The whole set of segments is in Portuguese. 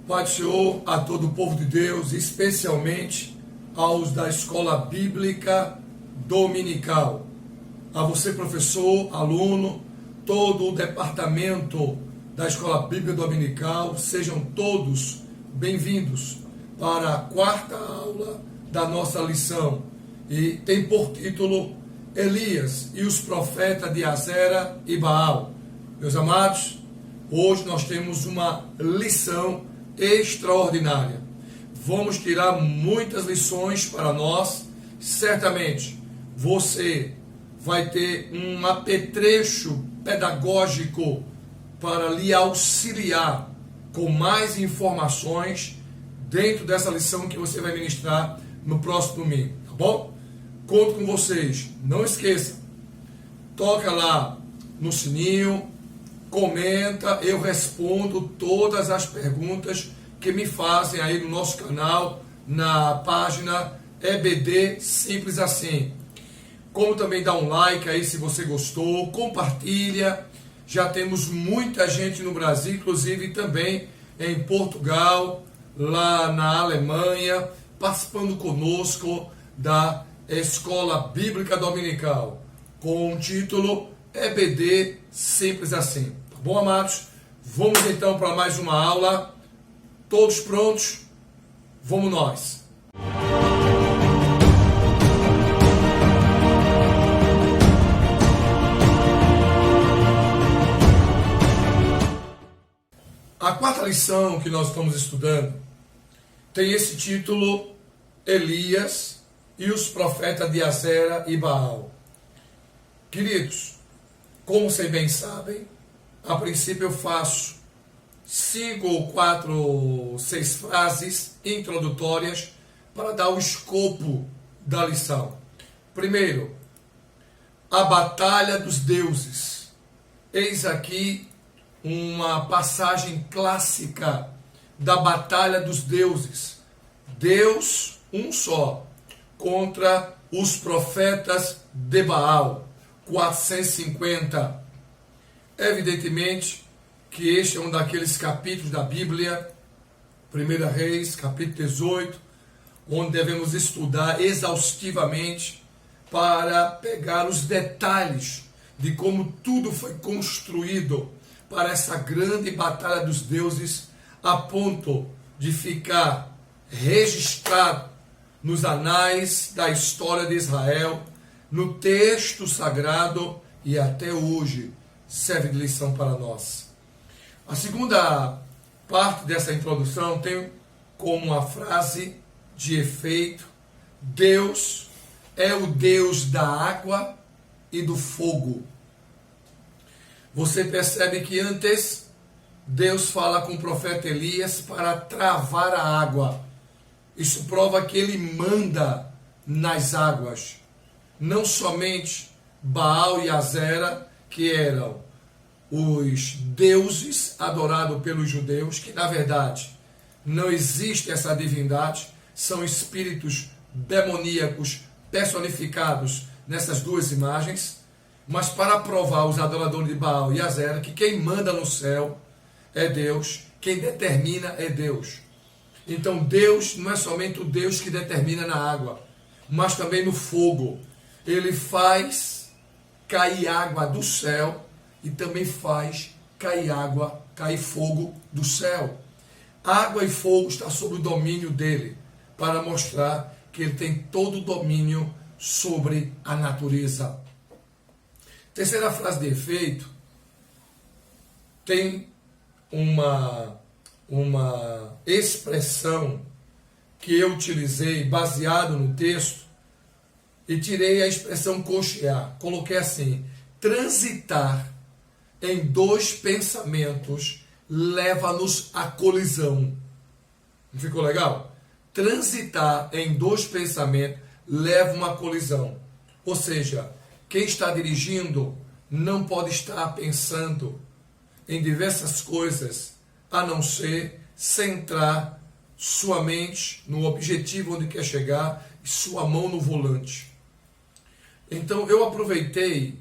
Pai do Senhor, a todo o povo de Deus, especialmente aos da Escola Bíblica Dominical. A você, professor, aluno, todo o departamento da Escola Bíblica Dominical, sejam todos bem-vindos para a quarta aula da nossa lição. E tem por título Elias e os profetas de Azera e Baal. Meus amados, hoje nós temos uma lição extraordinária. Vamos tirar muitas lições para nós. Certamente você vai ter um apetrecho pedagógico para lhe auxiliar com mais informações dentro dessa lição que você vai ministrar no próximo domingo, tá bom? Conto com vocês. Não esqueça, toca lá no sininho, comenta, eu respondo todas as perguntas que me fazem aí no nosso canal, na página EBD Simples Assim. Como também dá um like aí se você gostou, compartilha. Já temos muita gente no Brasil, inclusive também em Portugal, lá na Alemanha, participando conosco da Escola Bíblica Dominical, com o título EBD Simples Assim. Tá bom, amados? Vamos então para mais uma aula. Todos prontos? Vamos nós! A quarta lição que nós estamos estudando tem esse título, Elias e os profetas de Azera e Baal. Queridos, como vocês bem sabem, a princípio eu faço 5 ou 4 ou 6 frases introdutórias para dar o escopo da lição. Primeiro, a batalha dos deuses. Eis aqui uma passagem clássica da batalha dos deuses. Deus, um só, contra os profetas de Baal, 450. Evidentemente que este é um daqueles capítulos da Bíblia, 1 Reis, capítulo 18, onde devemos estudar exaustivamente para pegar os detalhes de como tudo foi construído para essa grande batalha dos deuses, a ponto de ficar registrado nos anais da história de Israel, no texto sagrado, e até hoje serve de lição para nós. A segunda parte dessa introdução tem como uma frase de efeito: Deus é o Deus da água e do fogo. Você percebe que antes Deus fala com o profeta Elias para travar a água. Isso prova que ele manda nas águas. Não somente Baal e Azera, que eram os deuses adorados pelos judeus, que na verdade não existe essa divindade, são espíritos demoníacos personificados nessas duas imagens, mas para provar os adoradores de Baal e Azera que quem manda no céu é Deus, quem determina é Deus. Então Deus não é somente o Deus que determina na água, mas também no fogo. Ele faz cair água do céu e também faz cair fogo do céu. Água e fogo está sob o domínio dele, para mostrar que ele tem todo o domínio sobre a natureza. Terceira frase de efeito tem uma expressão que eu utilizei baseado no texto e tirei a expressão cochear. Coloquei assim: transitar em dois pensamentos leva-nos à colisão. Não ficou legal? Transitar em dois pensamentos leva uma colisão. Ou seja, quem está dirigindo não pode estar pensando em diversas coisas, a não ser centrar sua mente no objetivo onde quer chegar e sua mão no volante. Então eu aproveitei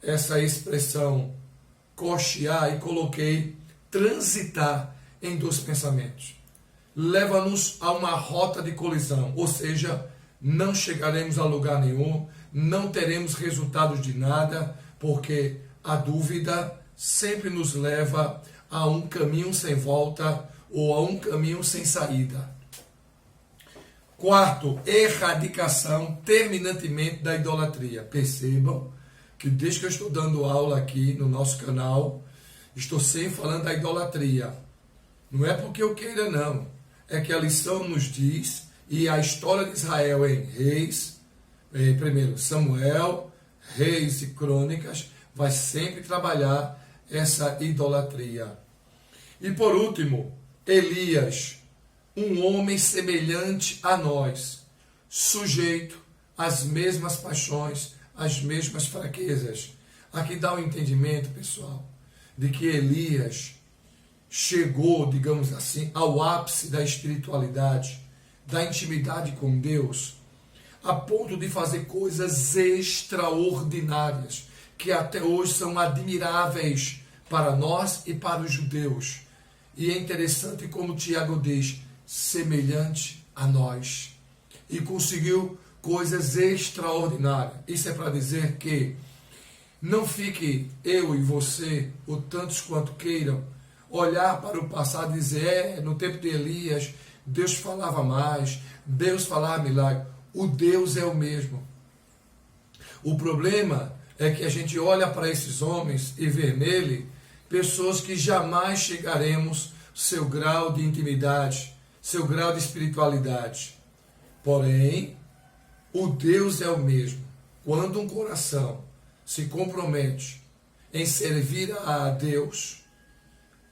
essa expressão cochear e coloquei transitar em dois pensamentos. Leva-nos a uma rota de colisão, ou seja, não chegaremos a lugar nenhum, não teremos resultados de nada, porque a dúvida sempre nos leva a um caminho sem volta ou a um caminho sem saída. Quarto, erradicação terminantemente da idolatria. Percebam que desde que eu estou dando aula aqui no nosso canal, estou sempre falando da idolatria. Não é porque eu queira, não. É que a lição nos diz, e a história de Israel em Reis, primeiro Samuel, Reis e Crônicas, vai sempre trabalhar essa idolatria. E por último, Elias, um homem semelhante a nós, sujeito às mesmas paixões, às mesmas fraquezas. Aqui dá um entendimento, pessoal, de que Elias chegou, digamos assim, ao ápice da espiritualidade, da intimidade com Deus, a ponto de fazer coisas extraordinárias, que até hoje são admiráveis para nós e para os judeus. E é interessante como Tiago diz, semelhante a nós. E conseguiu coisas extraordinárias. Isso é para dizer que não fique eu e você, ou tantos quanto queiram, olhar para o passado e dizer, no tempo de Elias, Deus falava mais, Deus falava milagre. O Deus é o mesmo. O problema é que a gente olha para esses homens e vê nele pessoas que jamais chegaremos ao seu grau de intimidade, seu grau de espiritualidade. Porém, o Deus é o mesmo. Quando um coração se compromete em servir a Deus,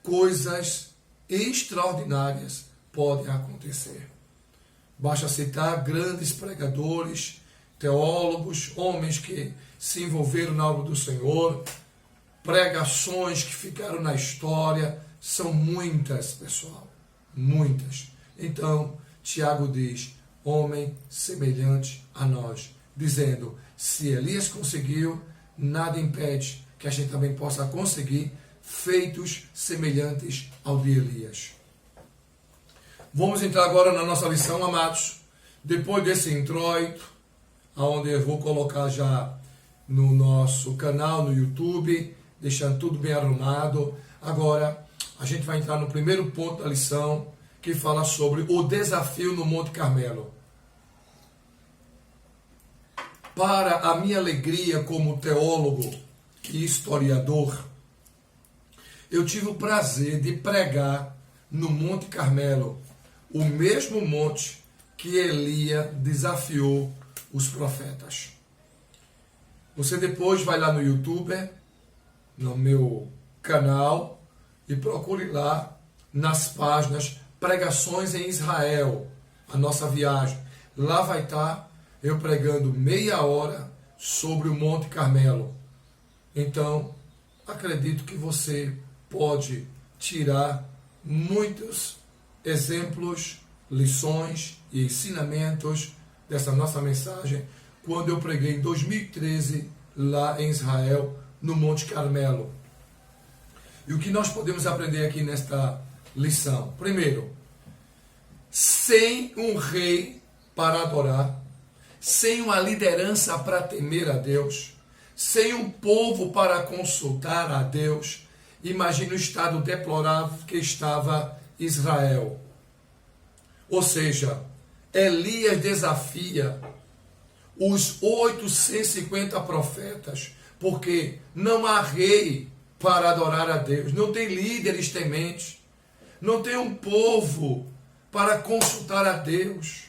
coisas extraordinárias podem acontecer. Basta citar grandes pregadores, teólogos, homens que se envolveram na obra do Senhor, pregações que ficaram na história, são muitas, pessoal, muitas. Então, Tiago diz, homem semelhante a nós, dizendo, se Elias conseguiu, nada impede que a gente também possa conseguir feitos semelhantes ao de Elias. Vamos entrar agora na nossa lição, amados. Depois desse introito, onde eu vou colocar já no nosso canal, no YouTube, deixando tudo bem arrumado. Agora, a gente vai entrar no primeiro ponto da lição, que fala sobre o desafio no Monte Carmelo. Para a minha alegria como teólogo e historiador, eu tive o prazer de pregar no Monte Carmelo, o mesmo monte que Elias desafiou os profetas. Você depois vai lá no YouTube, no meu canal, e procure lá nas páginas Pregações em Israel, a nossa viagem. Lá vai estar eu pregando meia hora sobre o Monte Carmelo. Então, acredito que você pode tirar muitos exemplos, lições e ensinamentos dessa nossa mensagem quando eu preguei em 2013 lá em Israel, no Monte Carmelo. E o que nós podemos aprender aqui nesta lição? Primeiro, sem um rei para adorar, sem uma liderança para temer a Deus, sem um povo para consultar a Deus, imagine o estado deplorável que estava Israel. Ou seja, Elias desafia os 850 profetas, porque não há rei para adorar a Deus, não tem líderes tementes, não tem um povo para consultar a Deus.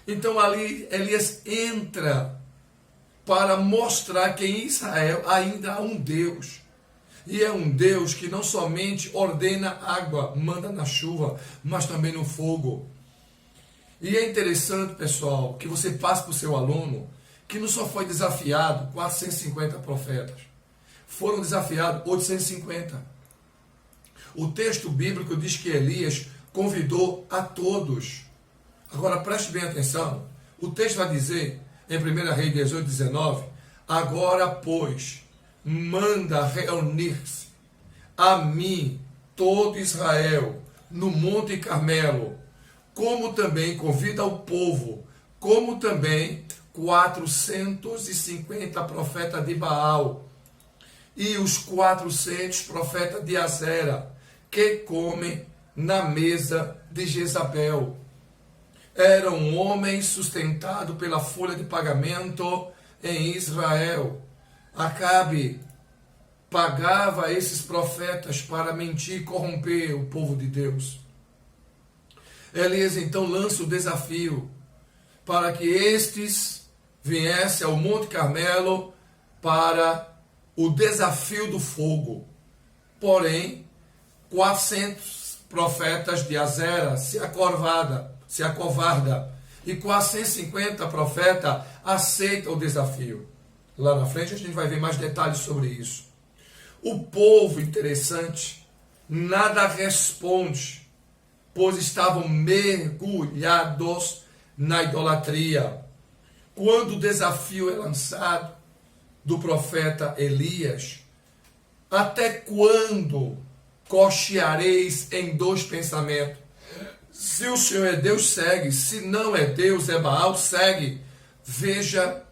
Então ali Elias entra para mostrar que em Israel ainda há um Deus. E é um Deus que não somente ordena água, manda na chuva, mas também no fogo. E é interessante, pessoal, que você passe para o seu aluno que não só foi desafiado 450 profetas, foram desafiados 850. O texto bíblico diz que Elias convidou a todos. Agora preste bem atenção, o texto vai dizer, em 1 Reis 18, 19, agora, pois, manda reunir-se a mim todo Israel no Monte Carmelo, como também convida o povo, como também 450 profetas de Baal e os 400 profetas de Azera, que comem na mesa de Jezabel. Era um homem sustentado pela folha de pagamento em Israel. Acabe pagava esses profetas para mentir e corromper o povo de Deus. Elias então lança o desafio para que estes viessem ao Monte Carmelo para o desafio do fogo. Porém, 400 profetas de Azera se acovarda e 450 profetas aceitam o desafio. Lá na frente a gente vai ver mais detalhes sobre isso. O povo, interessante, nada responde, pois estavam mergulhados na idolatria. Quando o desafio é lançado do profeta Elias, até quando cocheareis em dois pensamentos? Se o Senhor é Deus, segue. Se não é Deus, é Baal, segue. Veja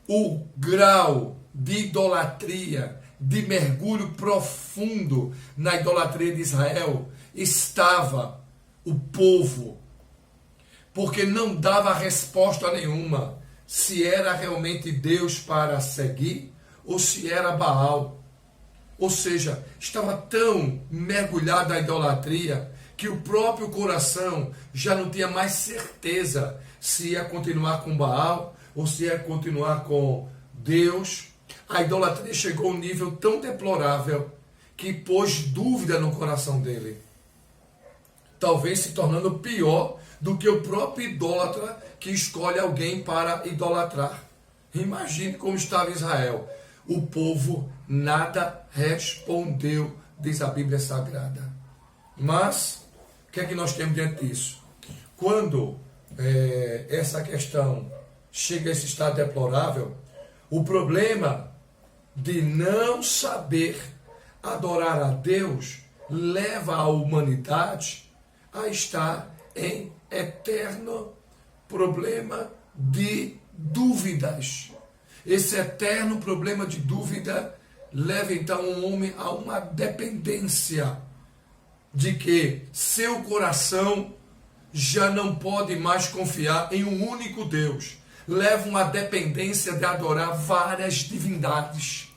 o grau de idolatria, de mergulho profundo na idolatria de Israel estava o povo, porque não dava resposta nenhuma se era realmente Deus para seguir ou se era Baal. Ou seja, estava tão mergulhado na idolatria que o próprio coração já não tinha mais certeza se ia continuar com Baal ou se ia continuar com Deus. A idolatria chegou a um nível tão deplorável que pôs dúvida no coração dele, talvez se tornando pior do que o próprio idólatra que escolhe alguém para idolatrar. Imagine como estava Israel. O povo nada respondeu, diz a Bíblia Sagrada. Mas, o que é que nós temos diante disso? Quando essa questão chega a esse estado deplorável, o problema de não saber adorar a Deus leva a humanidade a estar em eterno problema de dúvidas. Esse eterno problema de dúvida leva então o homem a uma dependência de que seu coração já não pode mais confiar em um único Deus. Leva uma dependência de adorar várias divindades.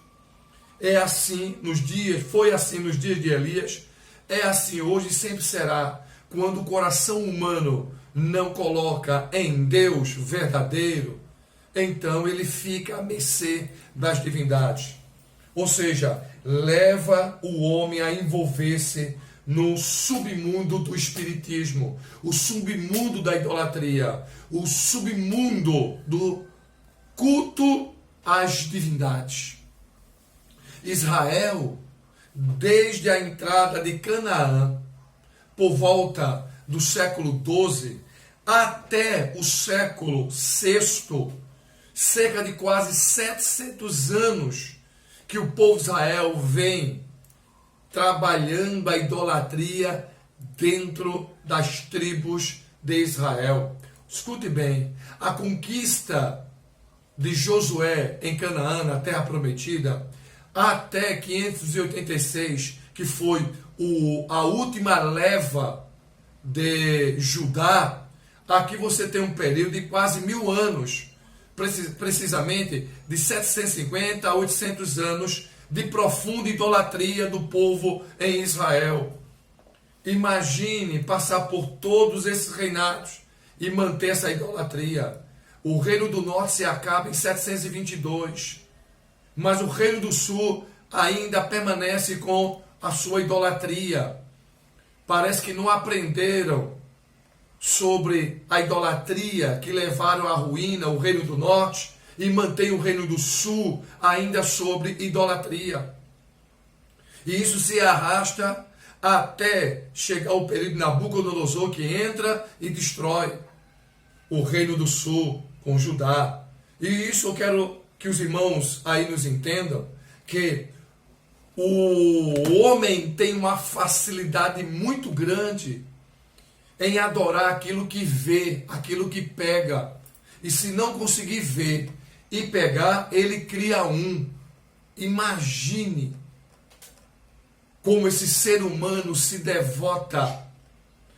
É assim nos dias, foi assim nos dias de Elias, é assim hoje e sempre será. Quando o coração humano não coloca em Deus verdadeiro, então ele fica à mercê das divindades. Ou seja, leva o homem a envolver-se no submundo do espiritismo, o submundo da idolatria, o submundo do culto às divindades. Israel, desde a entrada de Canaã, por volta do século XII, até o século VI, cerca de quase 700 anos que o povo de Israel vem trabalhando a idolatria dentro das tribos de Israel. Escute bem, a conquista de Josué em Canaã, na terra prometida, até 586, que foi a última leva de Judá, aqui você tem um período de quase 1000 anos, precisamente de 750 a 800 anos de profunda idolatria do povo em Israel. Imagine passar por todos esses reinados e manter essa idolatria. O reino do norte se acaba em 722, mas o reino do sul ainda permanece com a sua idolatria. Parece que não aprenderam sobre a idolatria que levaram à ruína o reino do norte e mantém o reino do sul ainda sobre idolatria. E isso se arrasta até chegar o período de Nabucodonosor, que entra e destrói o reino do sul com Judá. E isso eu quero que os irmãos aí nos entendam, que O homem tem uma facilidade muito grande em adorar aquilo que vê, aquilo que pega. E se não conseguir ver e pegar, ele cria um. Imagine como esse ser humano se devota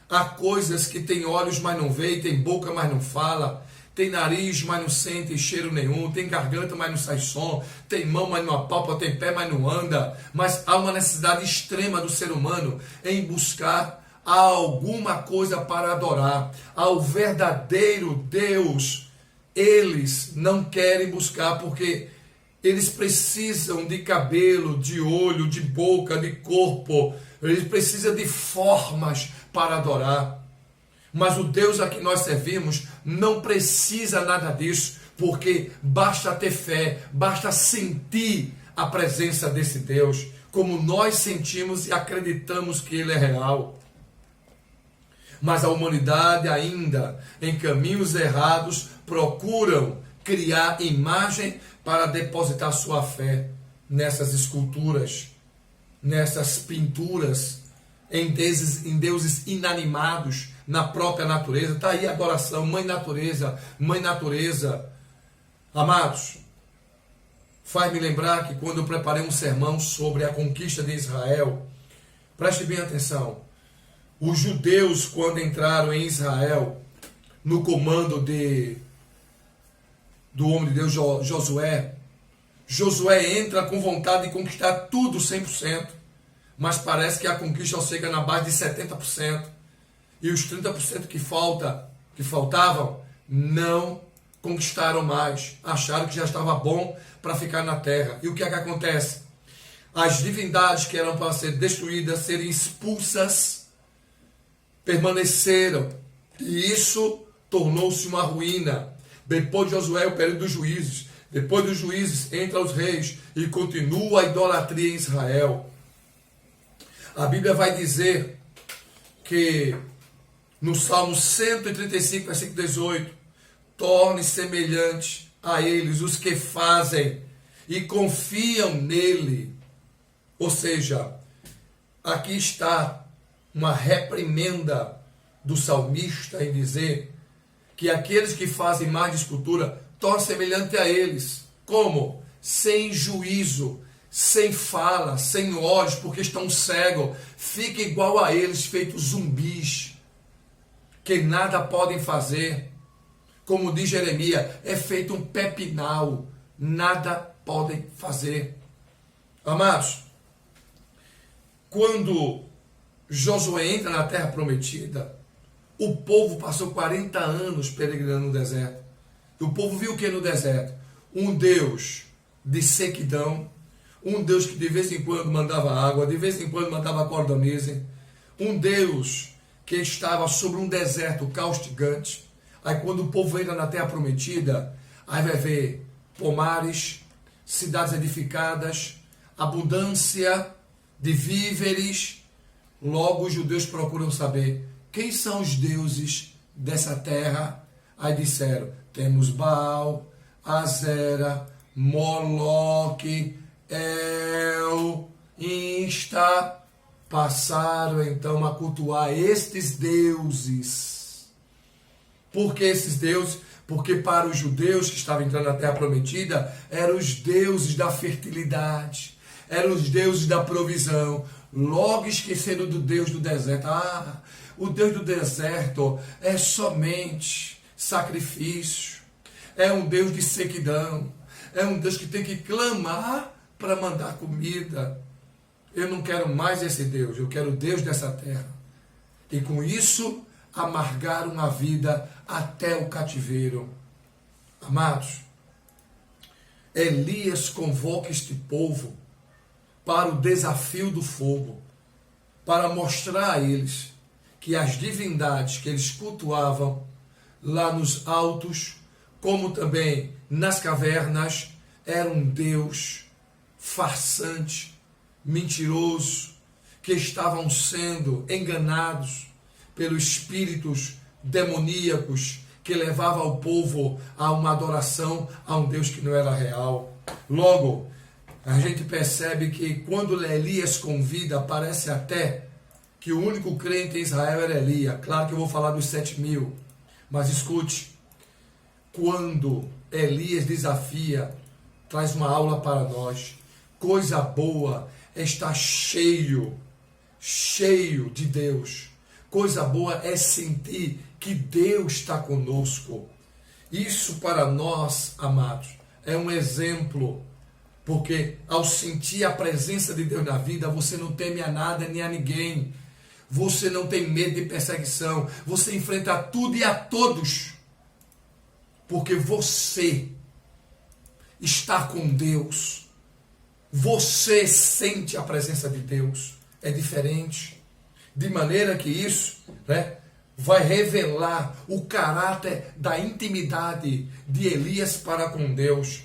a coisas que tem olhos, mas não vê, tem boca, mas não fala, tem nariz, mas não sente cheiro nenhum, tem garganta, mas não sai som, tem mão, mas não apalpa, tem pé, mas não anda. Mas há uma necessidade extrema do ser humano em buscar alguma coisa para adorar. Ao verdadeiro Deus, eles não querem buscar, porque eles precisam de cabelo, de olho, de boca, de corpo. Eles precisam de formas para adorar. Mas o Deus a que nós servimos não precisa nada disso, porque basta ter fé, basta sentir a presença desse Deus, como nós sentimos e acreditamos que Ele é real. Mas a humanidade ainda, em caminhos errados, procuram criar imagem para depositar sua fé nessas esculturas, nessas pinturas, em deuses inanimados, na própria natureza. Está aí a adoração, mãe natureza, mãe natureza. Amados, faz-me lembrar que quando eu preparei um sermão sobre a conquista de Israel, preste bem atenção, os judeus, quando entraram em Israel, no comando do homem de Deus Josué, Josué entra com vontade de conquistar tudo 100%, mas parece que a conquista chega na base de 70%, e os 30% que faltavam, não conquistaram mais, acharam que já estava bom para ficar na terra. E o que é que acontece? As divindades que eram para ser destruídas, serem expulsas, permaneceram, e isso tornou-se uma ruína. Depois de Josué, o período dos juízes. Depois dos juízes, entra os reis e continua a idolatria em Israel. A Bíblia vai dizer que no Salmo 135, versículo 18, torne semelhante a eles os que fazem e confiam nele. Ou seja, aqui está uma reprimenda do salmista em dizer que aqueles que fazem mais de escultura tornam semelhante a eles. Como? Sem juízo, sem fala, sem olhos, porque estão cegos. Fica igual a eles, feitos zumbis, que nada podem fazer. Como diz Jeremias, é feito um pepinal, nada podem fazer. Amados, quando Josué entra na terra prometida, o povo passou 40 anos peregrinando no deserto. E o povo viu o que no deserto? Um Deus de sequidão, um Deus que de vez em quando mandava água, de vez em quando mandava cordonize, um Deus que estava sobre um deserto caustigante. Aí quando o povo entra na terra prometida, aí vai ver pomares, cidades edificadas, abundância de víveres. Logo os judeus procuram saber quem são os deuses dessa terra. Aí disseram, temos Baal, Azera, Moloque, El, Insta. Passaram então a cultuar estes deuses. Por que esses deuses? Porque para os judeus que estavam entrando na terra prometida, eram os deuses da fertilidade, eram os deuses da provisão. Logo esqueceram do Deus do deserto. O Deus do deserto é somente sacrifício, é um Deus de sequidão, é um Deus que tem que clamar para mandar comida. Eu não quero mais esse Deus, eu quero o Deus dessa terra. E com isso, amargaram a vida até o cativeiro. Amados, Elias convoca este povo para o desafio do fogo, para mostrar a eles que as divindades que eles cultuavam lá nos altos, como também nas cavernas, eram um Deus farsante, mentiroso, que estavam sendo enganados pelos espíritos demoníacos que levavam o povo a uma adoração a um Deus que não era real. Logo, a gente percebe que quando Elias convida, parece até que o único crente em Israel era Elias. Claro que eu vou falar dos 7.000, mas escute, quando Elias desafia, traz uma aula para nós. Coisa boa é estar cheio de Deus. Coisa boa é sentir que Deus está conosco. Isso para nós, amados, é um exemplo, porque ao sentir a presença de Deus na vida, você não teme a nada nem a ninguém. Você não tem medo de perseguição. Você enfrenta tudo e a todos, porque você está com Deus. Você sente a presença de Deus. É diferente. De maneira que isso, vai revelar o caráter da intimidade de Elias para com Deus.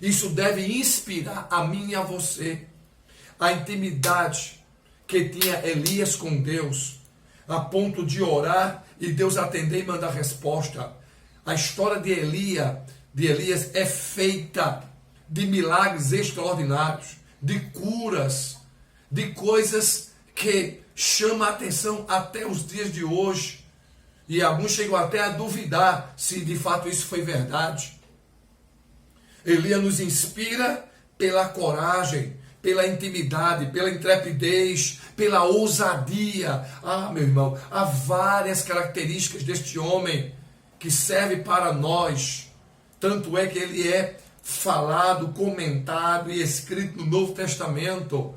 Isso deve inspirar a mim e a você. A intimidade que tinha Elias com Deus, a ponto de orar e Deus atender e mandar resposta. A história de Elias é feita de milagres extraordinários, de curas, de coisas que chamam a atenção até os dias de hoje. E alguns chegam até a duvidar se de fato isso foi verdade. Elias nos inspira pela coragem, pela intimidade, pela intrepidez, pela ousadia. Meu irmão, há várias características deste homem que serve para nós. Tanto é que ele é falado, comentado e escrito no Novo Testamento,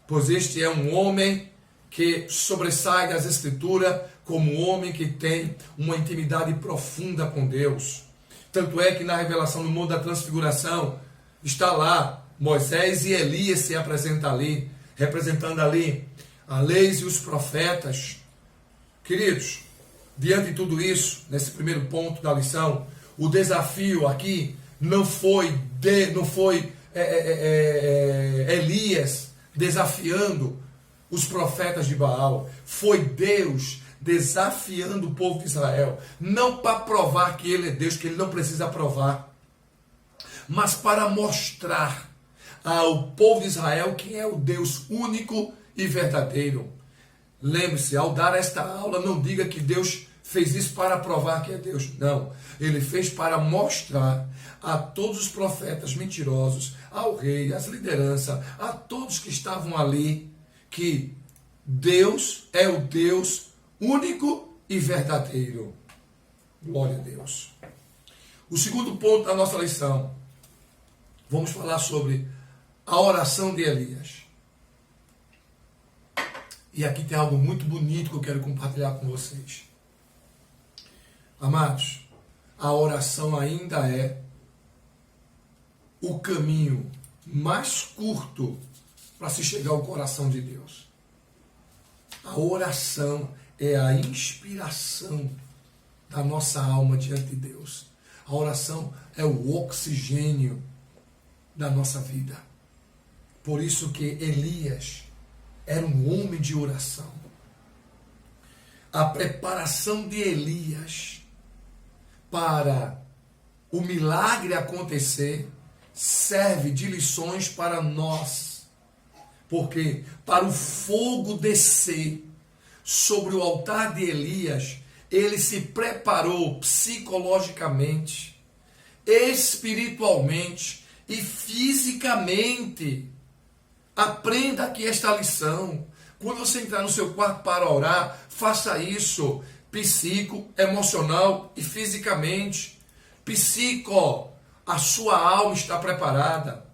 pois este é um homem que sobressai das Escrituras como um homem que tem uma intimidade profunda com Deus. Tanto é que na revelação no Monte da Transfiguração está lá Moisés e Elias se apresentam ali, representando ali a lei e os profetas. Queridos, diante de tudo isso, nesse primeiro ponto da lição, o desafio aqui não foi Elias desafiando os profetas de Baal, foi Deus desafiando o povo de Israel, não para provar que ele é Deus, que ele não precisa provar, mas para mostrar ao povo de Israel quem é o Deus único e verdadeiro. Lembre-se, ao dar esta aula, não diga que Deus fez isso para provar que é Deus. Não, ele fez para mostrar a todos os profetas mentirosos, ao rei, às lideranças, a todos que estavam ali, que Deus é o Deus único e verdadeiro. Glória a Deus. O segundo ponto da nossa lição, vamos falar sobre a oração de Elias. E aqui tem algo muito bonito que eu quero compartilhar com vocês. Amados, a oração ainda é o caminho mais curto para se chegar ao coração de Deus. A oração é a inspiração da nossa alma diante de Deus. A oração é o oxigênio da nossa vida. Por isso que Elias era um homem de oração. A preparação de Elias para o milagre acontecer serve de lições para nós. Porque para o fogo descer sobre o altar de Elias, ele se preparou psicologicamente, espiritualmente e fisicamente. Aprenda aqui esta lição. Quando você entrar no seu quarto para orar, faça isso psico, emocional e fisicamente. Psico, a sua alma está preparada.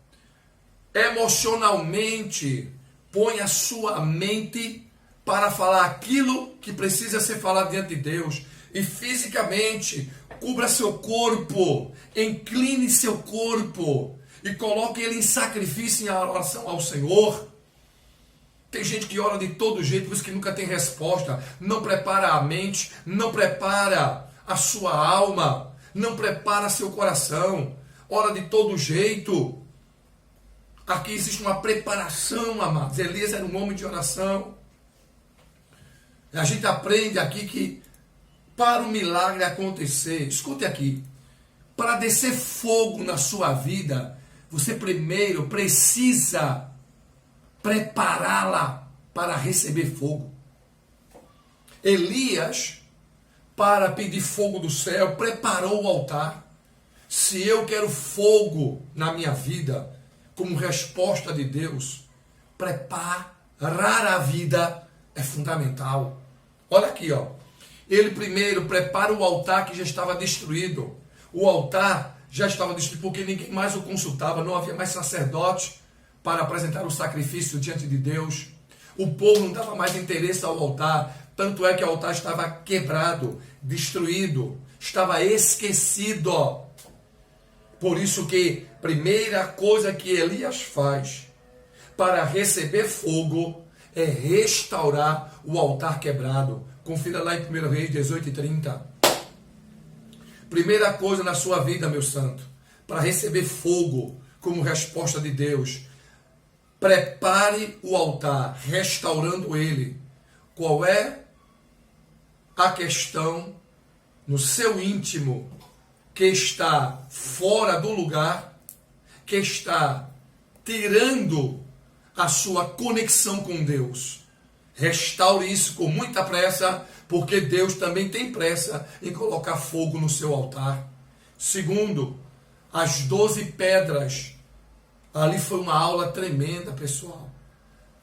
Emocionalmente, põe a sua mente para falar aquilo que precisa ser falado diante de Deus. E fisicamente, cubra seu corpo, incline seu corpo e coloque ele em sacrifício, em oração ao Senhor. Tem gente que ora de todo jeito, por isso que nunca tem resposta. Não prepara a mente, não prepara a sua alma, não prepara seu coração. Ora de todo jeito. Aqui existe uma preparação, amados. Elias era um homem de oração. A gente aprende aqui que para o milagre acontecer, escute aqui, para descer fogo na sua vida, você primeiro precisa prepará-la para receber fogo. Elias, para pedir fogo do céu, preparou o altar. Se eu quero fogo na minha vida, como resposta de Deus, preparar a vida é fundamental. Olha aqui, ó. Ele primeiro prepara o altar que já estava destruído. O altar já estava destruído porque ninguém mais o consultava, não havia mais sacerdote para apresentar o sacrifício diante de Deus. O povo não dava mais interesse ao altar, tanto é que o altar estava quebrado, destruído, estava esquecido. Por isso que a primeira coisa que Elias faz para receber fogo é restaurar o altar quebrado. Confira lá em 1 Reis 18:30. Primeira coisa na sua vida, meu santo, para receber fogo como resposta de Deus, prepare o altar, restaurando ele. Qual é a questão no seu íntimo que está fora do lugar, que está tirando a sua conexão com Deus? Restaure isso com muita pressa, porque Deus também tem pressa em colocar fogo no seu altar. Segundo, as 12 pedras. Ali foi uma aula tremenda, pessoal.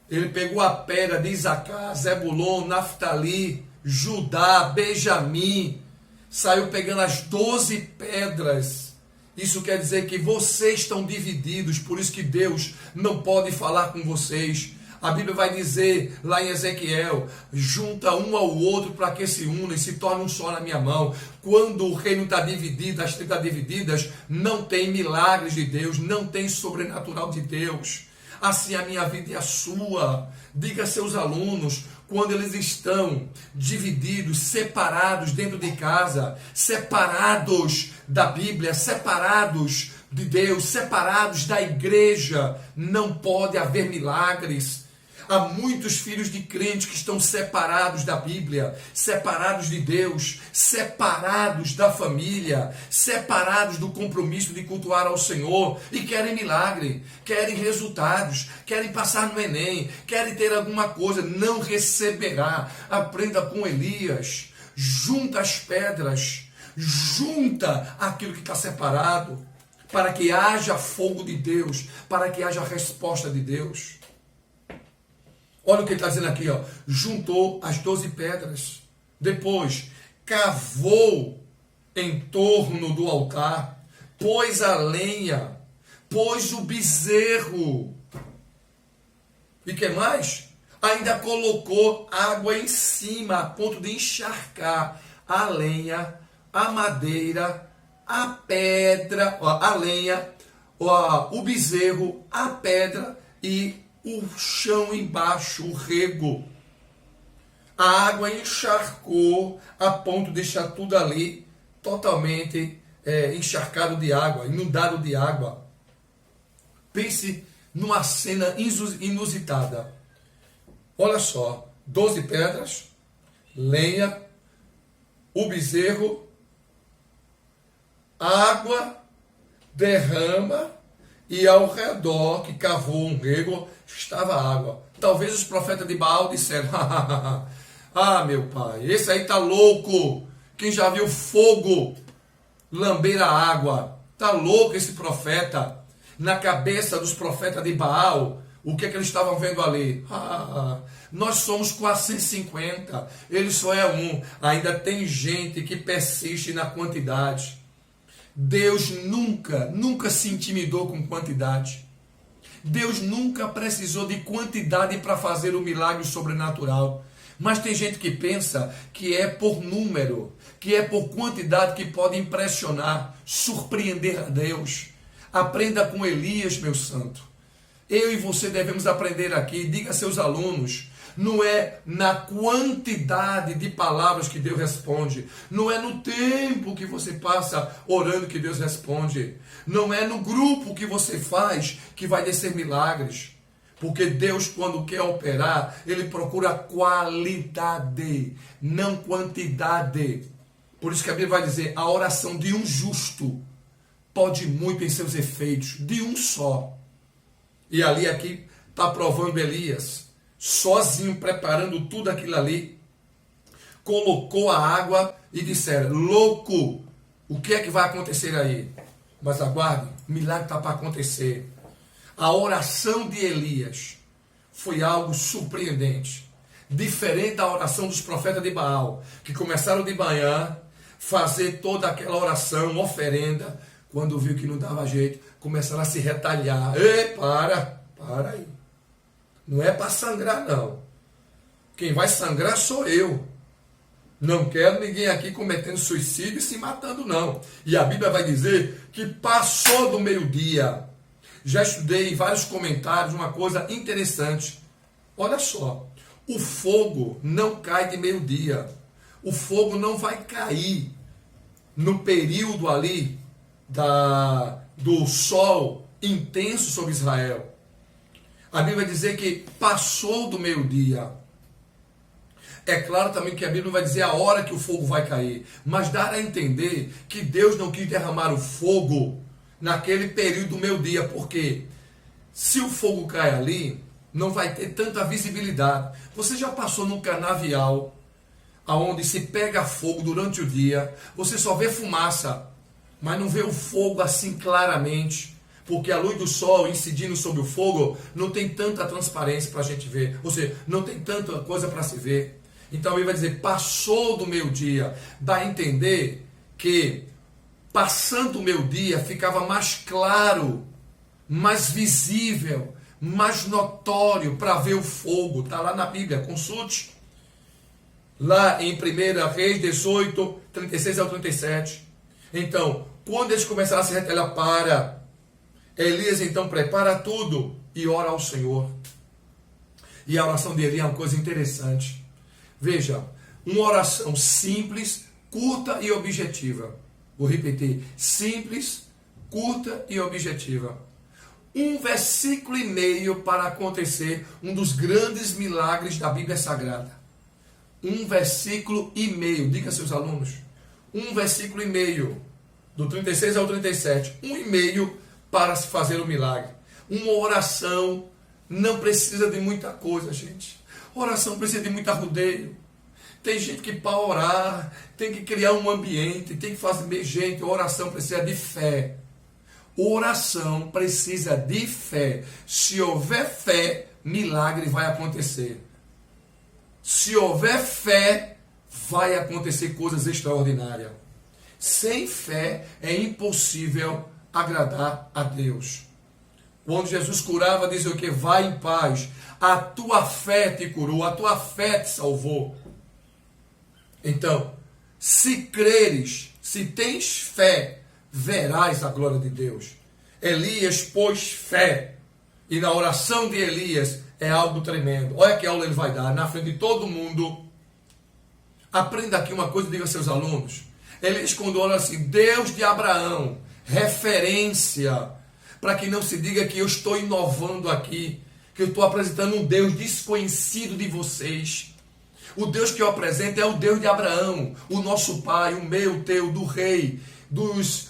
Ele pegou a pedra de Isacar, Zebulon, Naftali, Judá, Benjamim, saiu pegando as 12 pedras. Isso quer dizer que vocês estão divididos, por isso que Deus não pode falar com vocês. A Bíblia vai dizer lá em Ezequiel, junta um ao outro para que se unam e se torne um só na minha mão. Quando o reino está dividido, as tribos estão divididas, não tem milagres de Deus, não tem sobrenatural de Deus. Assim a minha vida e a sua. Diga a seus alunos, quando eles estão divididos, separados dentro de casa, separados da Bíblia, separados de Deus, separados da igreja, não pode haver milagres. Há muitos filhos de crentes que estão separados da Bíblia, separados de Deus, separados da família, separados do compromisso de cultuar ao Senhor e querem milagre, querem resultados, querem passar no Enem, querem ter alguma coisa, não receberá. Aprenda com Elias, junta as pedras, junta aquilo que está separado, para que haja fogo de Deus, para que haja resposta de Deus. Olha o que ele está dizendo aqui, ó. Juntou as 12 pedras. Depois, cavou em torno do altar, pôs a lenha, pôs o bezerro. E que mais? Ainda colocou água em cima, a ponto de encharcar a lenha, a madeira, a pedra, a lenha, o bezerro, a pedra e o chão embaixo, o rego. A água encharcou a ponto de deixar tudo ali totalmente encharcado de água, inundado de água. Pense numa cena inusitada. Olha só, 12 pedras, lenha, o bezerro, água derrama e ao redor, que cavou um rego, estava água. Talvez os profetas de Baal disseram, ah, meu pai, esse aí tá louco. Quem já viu fogo lamber a água? Tá louco esse profeta. Na cabeça dos profetas de Baal, o que é que eles estavam vendo ali? Nós somos 450, ele só é um. Ainda tem gente que persiste na quantidade. Deus nunca se intimidou com quantidade. Deus nunca precisou de quantidade para fazer o milagre sobrenatural. Mas tem gente que pensa que é por número, que é por quantidade que pode impressionar, surpreender a Deus. Aprenda com Elias, meu santo. Eu e você devemos aprender aqui, diga a seus alunos, não é na quantidade de palavras que Deus responde, não é no tempo que você passa orando que Deus responde, não é no grupo que você faz que vai descer milagres, porque Deus, quando quer operar, Ele procura qualidade, não quantidade. Por isso que a Bíblia vai dizer, a oração de um justo pode muito em seus efeitos, de um só. E ali aqui está provando Elias, sozinho, preparando tudo aquilo ali, colocou a água e disseram, louco, o que é que vai acontecer aí? Mas aguarde, o milagre está para acontecer. A oração de Elias foi algo surpreendente, diferente da oração dos profetas de Baal, que começaram de manhã, fazer toda aquela oração, oferenda, quando viu que não dava jeito, começaram a se retalhar. Ei, para aí. Não é para sangrar, não. Quem vai sangrar sou eu. Não quero ninguém aqui cometendo suicídio e se matando, não. E a Bíblia vai dizer que passou do meio-dia. Já estudei em vários comentários uma coisa interessante. Olha só, o fogo não cai de meio-dia. O fogo não vai cair no período ali do sol intenso sobre Israel. A Bíblia vai dizer que passou do meio-dia. É claro também que a Bíblia vai dizer a hora que o fogo vai cair, mas dá a entender que Deus não quis derramar o fogo naquele período do meio-dia, porque se o fogo cai ali, não vai ter tanta visibilidade. Você já passou num canavial, aonde se pega fogo durante o dia, você só vê fumaça, mas não vê o fogo assim claramente, porque a luz do sol incidindo sobre o fogo não tem tanta transparência para a gente ver, ou seja, não tem tanta coisa para se ver. Então ele vai dizer, passou do meio-dia, dá a entender que passando o meio-dia ficava mais claro, mais visível, mais notório para ver o fogo. Está lá na Bíblia, consulte. Lá em 1 Reis 18, 36 ao 37. Então, quando eles começaram a se retalhar, Elias então prepara tudo e ora ao Senhor. E a oração de Elias é uma coisa interessante. Veja, uma oração simples, curta e objetiva. Vou repetir, simples, curta e objetiva. Um versículo e meio para acontecer um dos grandes milagres da Bíblia Sagrada. Um versículo e meio, diga a seus alunos, um versículo e meio, do 36 ao 37, um e meio para se fazer o milagre. Uma oração não precisa de muita coisa, gente. Oração precisa de muita rodeio. Tem gente que para orar tem que criar um ambiente, tem que fazer gente. Oração precisa de fé. Oração precisa de fé. Se houver fé, milagre vai acontecer. Se houver fé, vai acontecer coisas extraordinárias. Sem fé é impossível agradar a Deus. Quando Jesus curava, dizia o que? Vai em paz. A tua fé te curou, a tua fé te salvou. Então, se creres, se tens fé, verás a glória de Deus. Elias pôs fé. E na oração de Elias é algo tremendo. Olha que aula ele vai dar na frente de todo mundo. Aprenda aqui uma coisa e diga aos seus alunos. Elias quando ora assim, Deus de Abraão, referência, para que não se diga que eu estou inovando aqui, que eu estou apresentando um Deus desconhecido de vocês. O Deus que eu apresento é o Deus de Abraão, o nosso pai, o meu, o teu, do rei, dos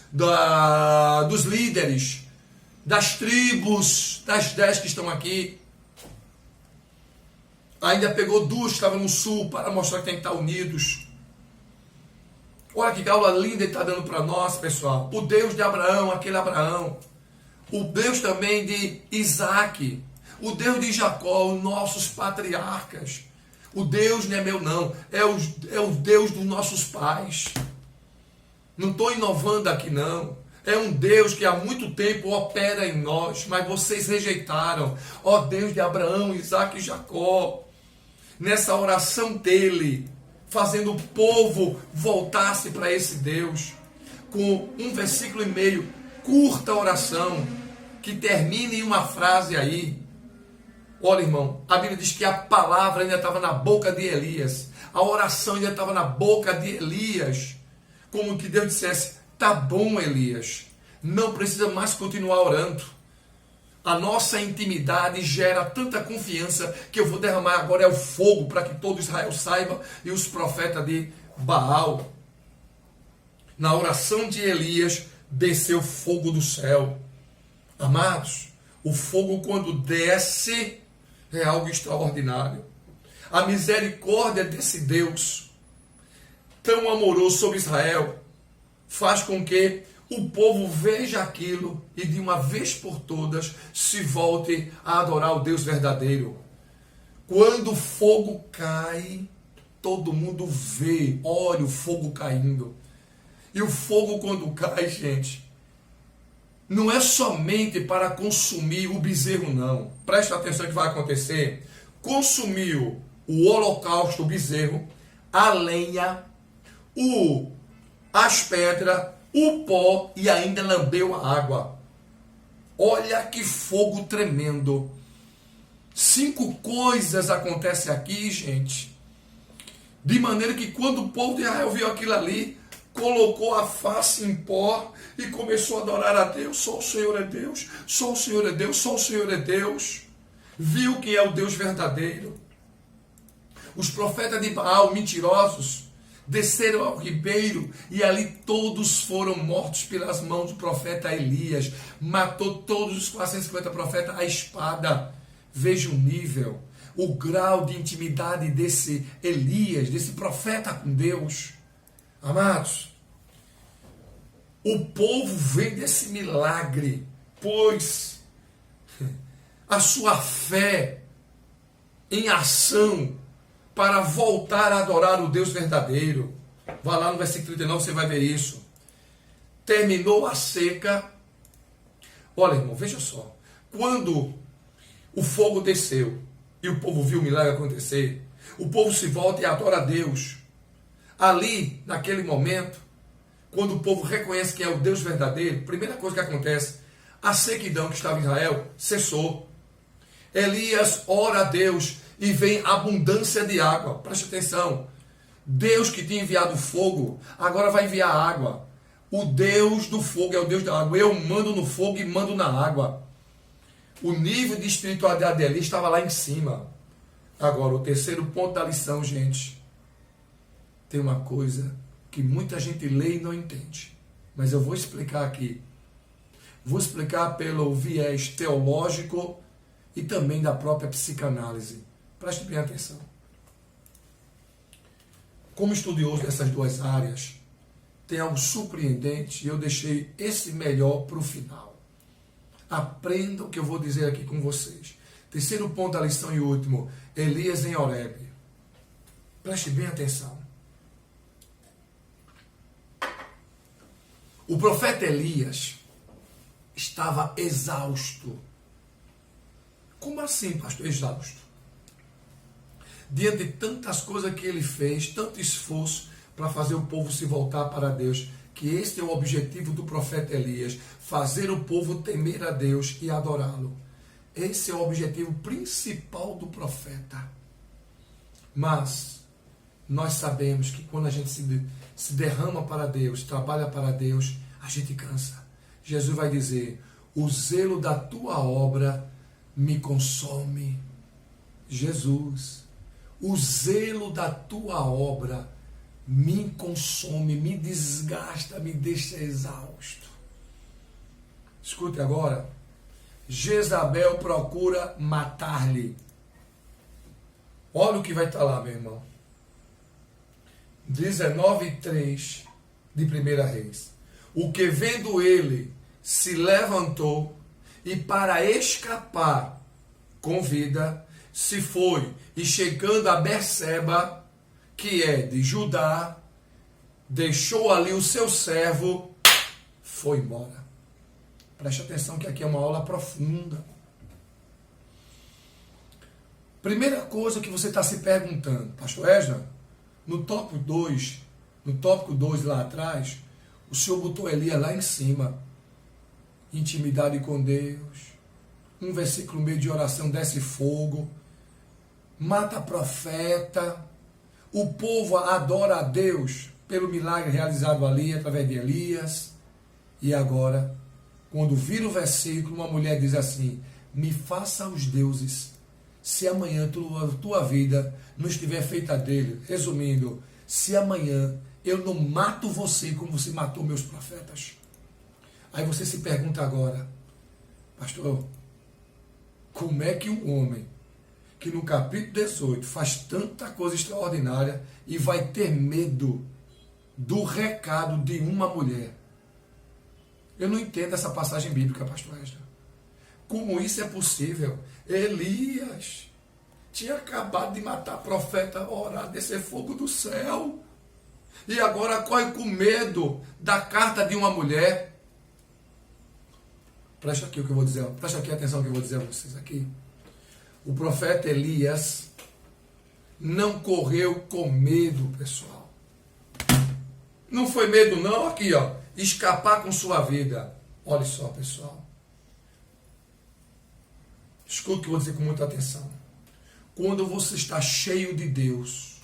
líderes, das tribos, das 10 que estão aqui. Ainda pegou 2 que estavam no sul para mostrar que tem que estar unidos. Olha que aula linda ele está dando para nós, pessoal. O Deus de Abraão, aquele Abraão. O Deus também de Isaac. O Deus de Jacó, os nossos patriarcas. O Deus não é meu não, é o Deus dos nossos pais. Não estou inovando aqui não. É um Deus que há muito tempo opera em nós, mas vocês rejeitaram. Ó Deus de Abraão, Isaac e Jacó. Nessa oração dele, fazendo o povo voltar-se para esse Deus, com um versículo e meio, curta oração, que termine em uma frase aí. Olha, irmão, a Bíblia diz que a palavra ainda estava na boca de Elias, a oração ainda estava na boca de Elias, como que Deus dissesse, tá bom, Elias, não precisa mais continuar orando. A nossa intimidade gera tanta confiança que eu vou derramar agora é o fogo para que todo Israel saiba e os profetas de Baal. Na oração de Elias, desceu fogo do céu. Amados, o fogo quando desce é algo extraordinário. A misericórdia desse Deus tão amoroso sobre Israel faz com que o povo veja aquilo e de uma vez por todas se volte a adorar o Deus verdadeiro. Quando o fogo cai, todo mundo vê, olha o fogo caindo. E o fogo quando cai, gente, não é somente para consumir o bezerro, não. Presta atenção que vai acontecer. Consumiu o holocausto, o bezerro, a lenha, as pedras, o pó e ainda lambeu a água. Olha que fogo tremendo. 5 coisas acontecem aqui, gente. De maneira que quando o povo de Israel viu aquilo ali, colocou a face em pó e começou a adorar a Deus. Só o Senhor é Deus, só o Senhor é Deus, só o Senhor é Deus. Viu que é o Deus verdadeiro. Os profetas de Baal, mentirosos, desceram ao ribeiro e ali todos foram mortos pelas mãos do profeta Elias. Matou todos os 450 profetas à espada. Veja o nível, o grau de intimidade desse Elias, desse profeta com Deus. Amados, o povo vê desse milagre, pois a sua fé em ação para voltar a adorar o Deus verdadeiro. Vá lá no versículo 39, você vai ver isso. Terminou a seca. Olha, irmão, veja só. Quando o fogo desceu e o povo viu o milagre acontecer, o povo se volta e adora a Deus. Ali, naquele momento, quando o povo reconhece que é o Deus verdadeiro, primeira coisa que acontece, a sequidão que estava em Israel cessou. Elias ora a Deus e vem abundância de água. Preste atenção. Deus que tinha enviado fogo, agora vai enviar água. O Deus do fogo é o Deus da água. Eu mando no fogo e mando na água. O nível de espiritualidade de Elias estava lá em cima. Agora, o terceiro ponto da lição, gente. Tem uma coisa que muita gente lê e não entende. Mas eu vou explicar aqui. Vou explicar pelo viés teológico e também da própria psicanálise. Preste bem atenção. Como estudioso dessas duas áreas, tem algo surpreendente e eu deixei esse melhor para o final. Aprenda o que eu vou dizer aqui com vocês. Terceiro ponto da lição e último, Elias em Horebe. Preste bem atenção. O profeta Elias estava exausto. Como assim, pastor? Exausto. Diante de tantas coisas que ele fez, tanto esforço para fazer o povo se voltar para Deus, que este é o objetivo do profeta Elias, fazer o povo temer a Deus e adorá-lo. Esse é o objetivo principal do profeta. Mas nós sabemos que quando a gente se derrama para Deus, trabalha para Deus, a gente cansa. Jesus vai dizer, o zelo da tua obra me consome. Jesus, o zelo da tua obra me consome, me desgasta, me deixa exausto. Escute agora. Jezabel procura matar-lhe. Olha o que vai estar lá, meu irmão. 19:3 de 1 Reis. O que vendo ele se levantou e para escapar com vida se foi e chegando a Berseba, que é de Judá, deixou ali o seu servo, foi embora. Preste atenção que aqui é uma aula profunda. Primeira coisa que você está se perguntando, pastor Esdras, no tópico 2 lá atrás, o senhor botou Elias lá em cima. Intimidade com Deus. Um versículo meio de oração, desce fogo. Mata profeta. O povo adora a Deus pelo milagre realizado ali através de Elias. E agora, quando vira o versículo, uma mulher diz assim, me faça os deuses, se amanhã tua vida não estiver feita dele. Resumindo, se amanhã eu não mato você como você matou meus profetas. Aí você se pergunta agora, pastor, como é que um homem que no capítulo 18 faz tanta coisa extraordinária e vai ter medo do recado de uma mulher? Eu não entendo essa passagem bíblica, pastor Ezra. Como isso é possível? Elias tinha acabado de matar profeta, orar, descer fogo do céu. E agora corre com medo da carta de uma mulher. Presta aqui o que eu vou dizer. Presta aqui atenção no que eu vou dizer a vocês aqui. O profeta Elias não correu com medo, pessoal. Não foi medo não, aqui ó, escapar com sua vida. Olha só, pessoal. Escuta o que eu vou dizer com muita atenção. Quando você está cheio de Deus,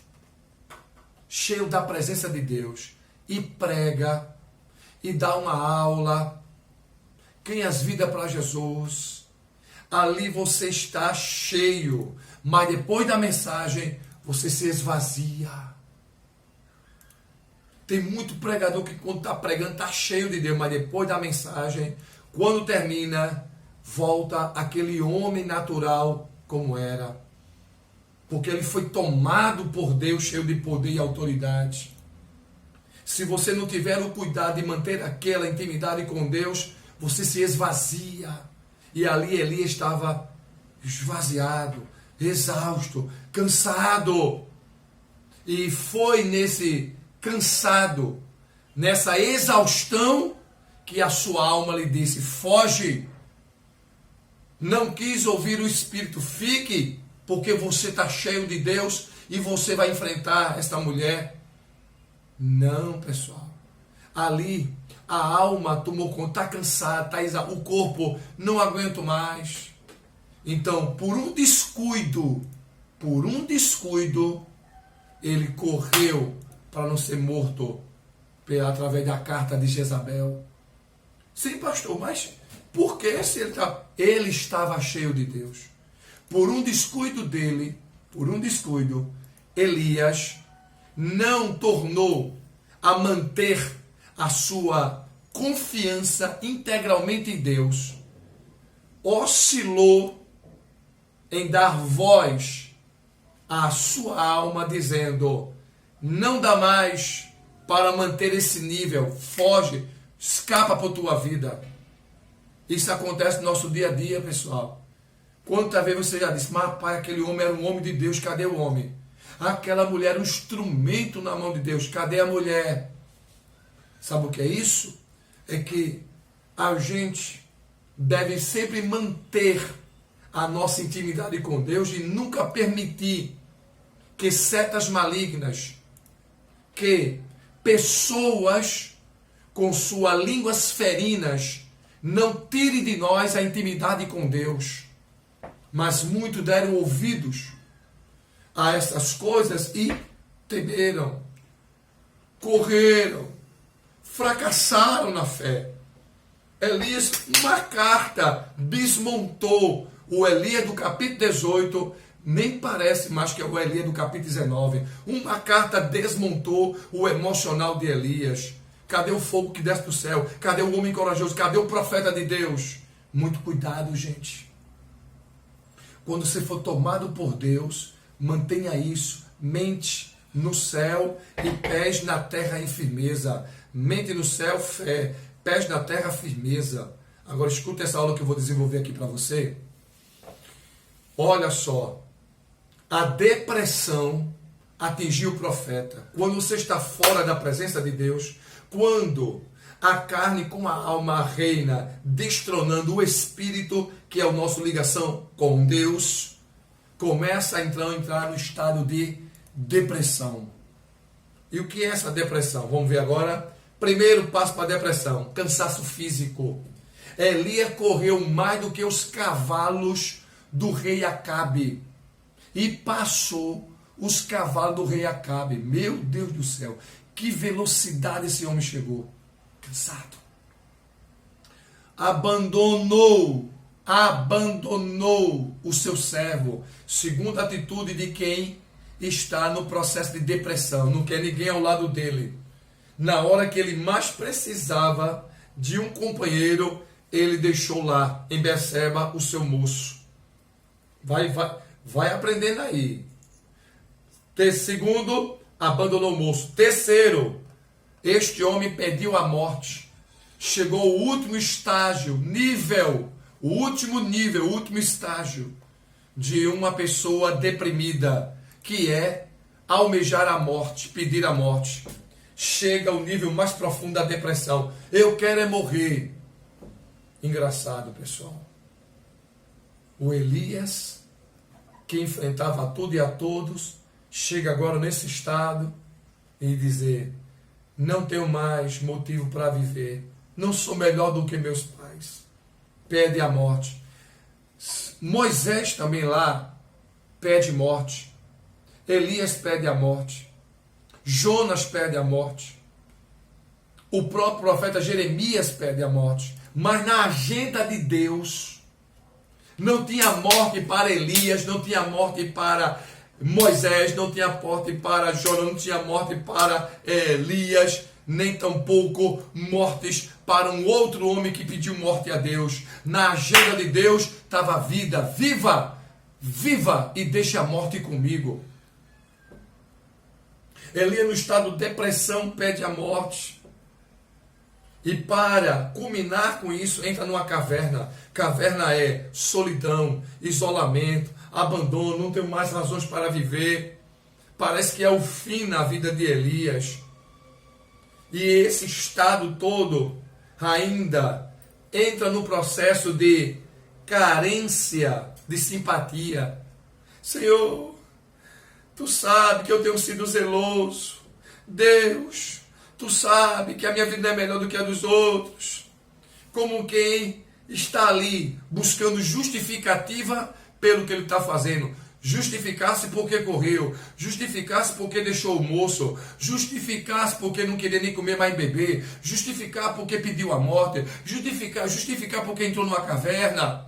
cheio da presença de Deus, e prega, e dá uma aula, ganha as vidas para Jesus, ali você está cheio, mas depois da mensagem, você se esvazia. Tem muito pregador que quando está pregando, está cheio de Deus, mas depois da mensagem, quando termina, volta aquele homem natural como era. Porque ele foi tomado por Deus, cheio de poder e autoridade. Se você não tiver o cuidado de manter aquela intimidade com Deus, você se esvazia. E ali Elias estava esvaziado, exausto, cansado. E foi nesse cansado, nessa exaustão, que a sua alma lhe disse, foge. Não quis ouvir o Espírito, fique, porque você está cheio de Deus e você vai enfrentar esta mulher. Não, pessoal. Ali, a alma tomou conta, está cansada, está exausto, o corpo não aguento mais. Então, por um descuido, ele correu para não ser morto através da carta de Jezabel. Sim, pastor, mas por que se ele estava cheio de Deus? Por um descuido dele, Elias não tornou a manter a sua confiança integralmente em Deus. Oscilou em dar voz à sua alma, dizendo, não dá mais para manter esse nível, foge, escapa para a tua vida. Isso acontece no nosso dia a dia, pessoal. Quantas vezes você já disse, mas pai, aquele homem era um homem de Deus, cadê o homem? Aquela mulher era um instrumento na mão de Deus, cadê a mulher? Sabe o que é isso? É que a gente deve sempre manter a nossa intimidade com Deus e nunca permitir que setas malignas, que pessoas com suas línguas ferinas não tirem de nós a intimidade com Deus. Mas muitos deram ouvidos a essas coisas e temeram, correram, fracassaram na fé. Elias, uma carta, desmontou o Elias do capítulo 18, nem parece mais que é o Elias do capítulo 19. Uma carta desmontou o emocional de Elias. Cadê o fogo que desce do céu? Cadê o homem corajoso? Cadê o profeta de Deus? Muito cuidado, gente. Quando você for tomado por Deus, mantenha isso. Mente no céu e pés na terra em firmeza. Mente no céu, fé. Pés na terra, firmeza. Agora escuta essa aula que eu vou desenvolver aqui para você. Olha só. A depressão atingiu o profeta. Quando você está fora da presença de Deus, quando a carne com a alma reina, destronando o espírito, que é a nossa ligação com Deus, começa a entrar no estado de depressão. E o que é essa depressão? Vamos ver agora. Primeiro passo para a depressão, cansaço físico. Elias correu mais do que os cavalos do rei Acabe e passou os cavalos do rei Acabe. Meu Deus do céu, que velocidade esse homem chegou. Cansado. Abandonou o seu servo, segundo a atitude de quem está no processo de depressão, não quer ninguém ao lado dele. Na hora que ele mais precisava de um companheiro, ele deixou lá em Berseba o seu moço. Vai aprendendo aí. Segundo, abandonou o moço. Terceiro, este homem pediu a morte. Chegou ao último estágio, o último estágio de uma pessoa deprimida, que é almejar a morte, pedir a morte. Chega ao nível mais profundo da depressão. Eu quero é morrer. Engraçado, pessoal. O Elias, que enfrentava tudo e a todos, chega agora nesse estado e dizer: não tenho mais motivo para viver. Não sou melhor do que meus pais. Pede a morte. Moisés também lá pede morte. Elias pede a morte. Jonas pede a morte. O próprio profeta Jeremias pede a morte. Mas na agenda de Deus, não tinha morte para Elias, não tinha morte para Moisés, não tinha morte para Jonas, não tinha morte para Elias, nem tampouco mortes para um outro homem que pediu morte a Deus. Na agenda de Deus estava a vida. Viva e deixe a morte comigo. Elias, no estado de depressão, pede a morte. E para culminar com isso, entra numa caverna. Caverna é solidão, isolamento, abandono, não tenho mais razões para viver. Parece que é o fim na vida de Elias. E esse estado todo ainda entra no processo de carência de simpatia. Senhor, tu sabe que eu tenho sido zeloso. Deus, tu sabe que a minha vida é melhor do que a dos outros. Como quem está ali buscando justificativa pelo que ele está fazendo. Justificar-se porque correu, justificar-se porque deixou o moço, justificar-se porque não queria nem comer mais beber, justificar porque pediu a morte, justificar porque entrou numa caverna.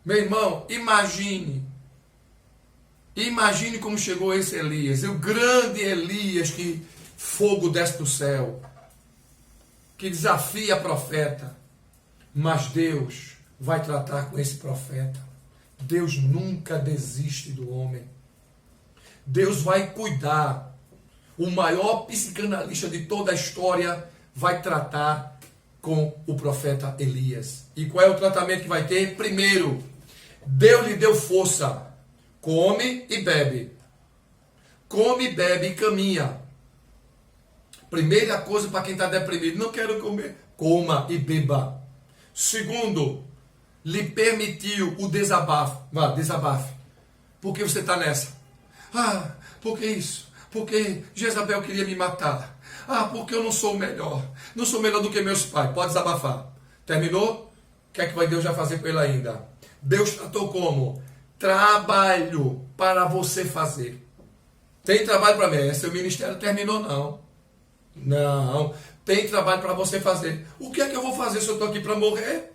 Meu irmão, imagine como chegou esse Elias, o grande Elias, que fogo desce do céu, que desafia profeta, mas Deus vai tratar com esse profeta. Deus nunca desiste do homem. Deus vai cuidar. O maior psicanalista de toda a história vai tratar com o profeta Elias. E qual é o tratamento que vai ter? Primeiro, Deus lhe deu força. Come e bebe. Come, bebe e caminha. Primeira coisa para quem está deprimido: não quero comer. Coma e beba. Segundo, lhe permitiu o desabafo. Vá, desabafe. Por que você está nessa? Ah, porque isso? Porque Jezabel queria me matar. Ah, porque eu não sou o melhor. Não sou melhor do que meus pais. Pode desabafar. Terminou? O que é que vai Deus já fazer com ele ainda? Deus tratou como? Trabalho para você fazer. Tem trabalho para mim. Seu ministério terminou, não. Não. Tem trabalho para você fazer. O que é que eu vou fazer se eu estou aqui para morrer?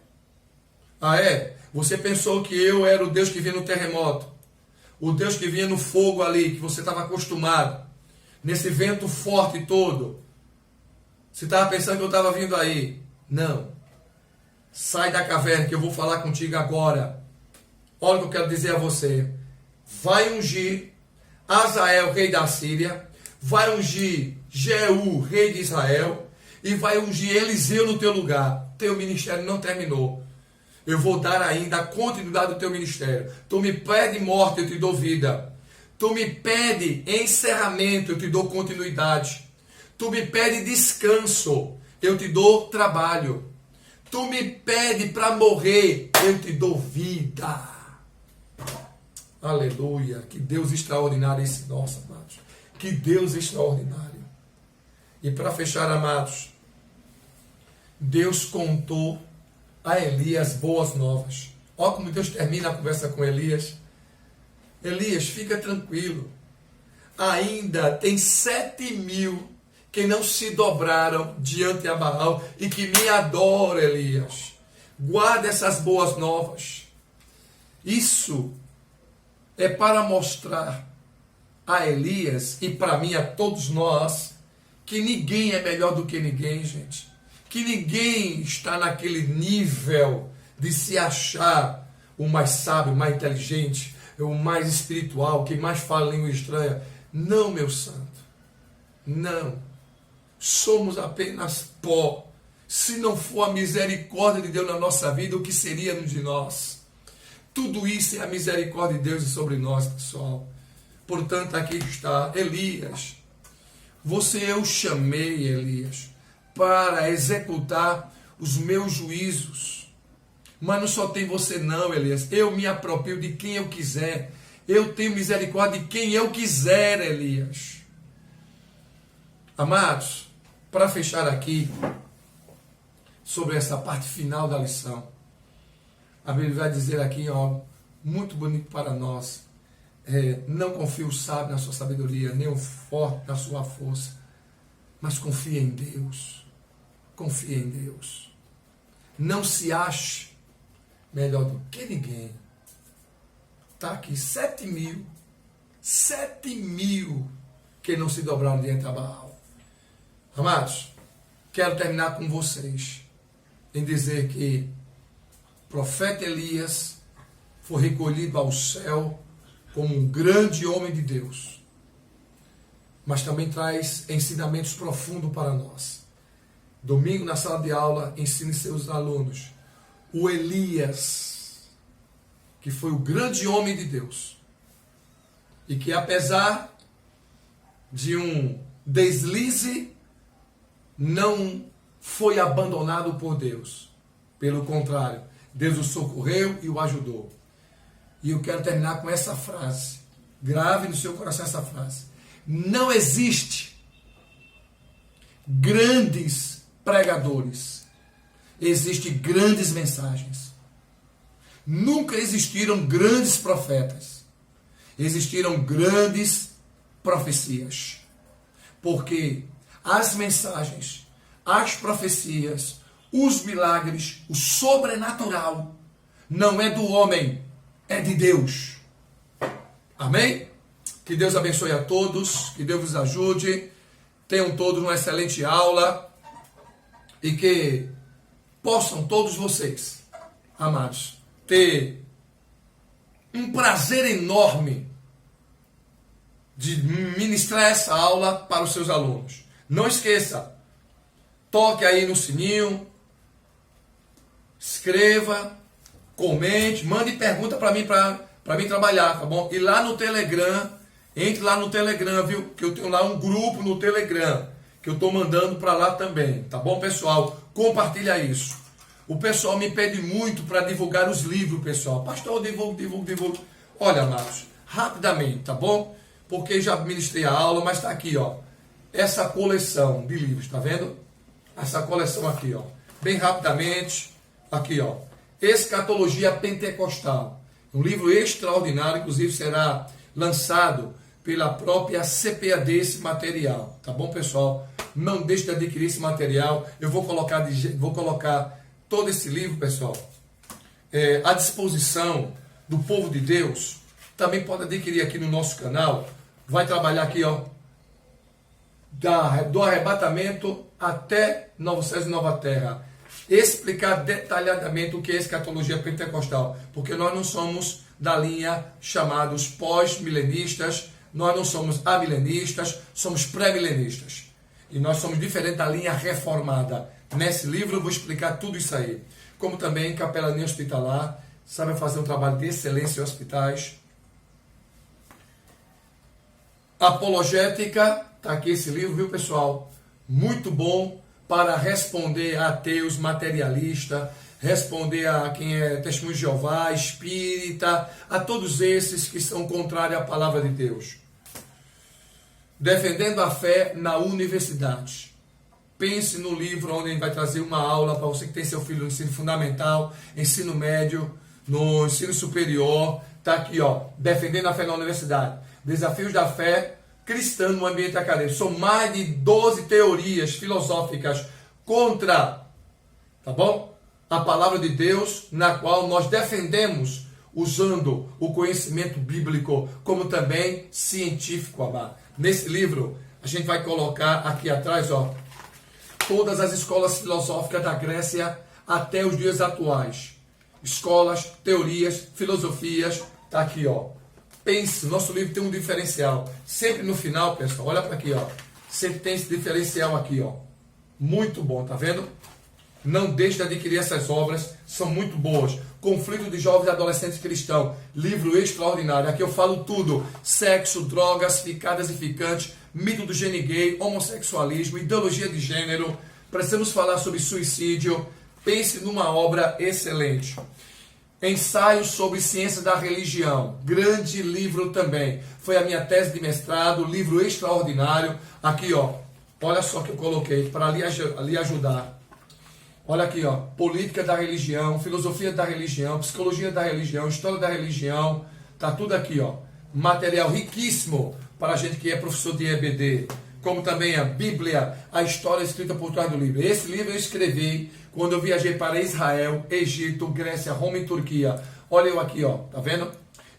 Ah, é? Você pensou que eu era o Deus que vinha no terremoto, o Deus que vinha no fogo ali, que você estava acostumado, nesse vento forte todo. Você estava pensando que eu estava vindo aí. Não. Sai da caverna que eu vou falar contigo agora. Olha o que eu quero dizer a você. Vai ungir Azael, rei da Síria, vai ungir Jeú, rei de Israel, e vai ungir Eliseu no teu lugar. Teu ministério não terminou. Eu vou dar ainda a continuidade do teu ministério. Tu me pede morte, eu te dou vida. Tu me pede encerramento, eu te dou continuidade. Tu me pede descanso, eu te dou trabalho. Tu me pede para morrer, eu te dou vida. Aleluia. Que Deus extraordinário esse nosso, amados. Que Deus extraordinário. E para fechar, amados, Deus contou a Elias boas novas. Olha como Deus termina a conversa com Elias. Elias, fica tranquilo. Ainda tem 7.000 que não se dobraram diante a Baal e que me adoram, Elias. Guarda essas boas novas. Isso é para mostrar a Elias e para mim, a todos nós, que ninguém é melhor do que ninguém, gente. que ninguém está naquele nível de se achar o mais sábio, o mais inteligente, o mais espiritual, quem mais fala língua estranha. Não, meu santo. Não. Somos apenas pó. Se não for a misericórdia de Deus na nossa vida, o que seríamos de nós? Tudo isso é a misericórdia de Deus sobre nós, pessoal. Portanto, aqui está Elias. Eu chamei, Elias, para executar os meus juízos. Mas não só tem você não, Elias. Eu me aproprio de quem eu quiser. Eu tenho misericórdia de quem eu quiser, Elias. Amados, para fechar aqui, sobre essa parte final da lição, a Bíblia vai dizer aqui, ó, muito bonito para nós. Não confie o sábio na sua sabedoria, nem o forte na sua força, mas confie em Deus. Confie em Deus. Não se ache melhor do que ninguém. Está aqui 7 mil que não se dobraram diante da Baal. Amados, quero terminar com vocês em dizer que o profeta Elias foi recolhido ao céu como um grande homem de Deus, mas também traz ensinamentos profundos para nós. Domingo, na sala de aula, ensine seus alunos o Elias, que foi o grande homem de Deus, e que apesar de um deslize, não foi abandonado por Deus. Pelo contrário, Deus o socorreu e o ajudou. E eu quero terminar com essa frase. Grave no seu coração essa frase. Não existe grandes pregadores. Existem grandes mensagens. Nunca existiram grandes profetas. Existiram grandes profecias. Porque as mensagens, as profecias, os milagres, o sobrenatural, não é do homem, é de Deus. Amém? Que Deus abençoe a todos, que Deus vos ajude, tenham todos uma excelente aula e que possam todos vocês, amados, ter um prazer enorme de ministrar essa aula para os seus alunos. Não esqueça, toque aí no sininho, escreva, comente, mande pergunta para mim trabalhar, tá bom? E lá no Telegram, entre lá no Telegram, viu? Que eu tenho lá um grupo no Telegram, que eu estou mandando para lá também, tá bom, pessoal? Compartilha isso. O pessoal me pede muito para divulgar os livros, pessoal. Pastor, divulgo. Olha, amados, rapidamente, tá bom? Porque já ministrei a aula, mas está aqui, ó. Essa coleção de livros, tá vendo? Essa coleção aqui, ó. Bem rapidamente, aqui, ó. Escatologia Pentecostal. Um livro extraordinário, inclusive será lançado pela própria CPAD esse material. Tá bom, pessoal? Não deixe de adquirir esse material. Eu vou colocar todo esse livro, pessoal, à disposição do povo de Deus. Também pode adquirir aqui no nosso canal. Vai trabalhar aqui, ó, do arrebatamento até Novos Céus e Nova Terra. Explicar detalhadamente o que é escatologia pentecostal, porque nós não somos da linha chamados pós-milenistas, nós não somos amilenistas, somos pré-milenistas. E nós somos diferentes da linha reformada. Nesse livro eu vou explicar tudo isso aí. Como também capelania hospitalar, sabe fazer um trabalho de excelência em hospitais. Apologética, tá aqui esse livro, viu, pessoal? Muito bom para responder a ateus, materialista, responder a quem é testemunho de Jeová, espírita, a todos esses que são contrários à palavra de Deus. Defendendo a fé na universidade. Pense no livro onde a gente vai trazer uma aula para você que tem seu filho no ensino fundamental, ensino médio, no ensino superior. Está aqui, ó, Defendendo a fé na universidade. Desafios da fé cristã no ambiente acadêmico. São mais de 12 teorias filosóficas contra, tá bom? A palavra de Deus, na qual nós defendemos usando o conhecimento bíblico, como também científico, amado. Nesse livro, a gente vai colocar aqui atrás, ó, todas as escolas filosóficas da Grécia até os dias atuais. Escolas, teorias, filosofias, tá aqui, ó. Pense, nosso livro tem um diferencial. Sempre no final, pessoal, olha para aqui, ó. Sempre tem esse diferencial aqui, ó. Muito bom, tá vendo? Não deixe de adquirir essas obras, são muito boas. Conflito de Jovens e Adolescentes Cristãos, livro extraordinário. Aqui eu falo tudo: sexo, drogas, ficadas e ficantes, mito do gene gay, homossexualismo, ideologia de gênero. Precisamos falar sobre suicídio. Pense numa obra excelente. Ensaio sobre ciência da religião, grande livro também. Foi a minha tese de mestrado, livro extraordinário. Aqui, ó, olha só que eu coloquei para lhe ajudar. Olha aqui, ó, política da religião, filosofia da religião, psicologia da religião, história da religião, tá tudo aqui, ó. Material riquíssimo para a gente que é professor de EBD, como também a Bíblia, a história escrita por trás do livro. Esse livro eu escrevi quando eu viajei para Israel, Egito, Grécia, Roma e Turquia. Olha eu aqui, ó, tá vendo?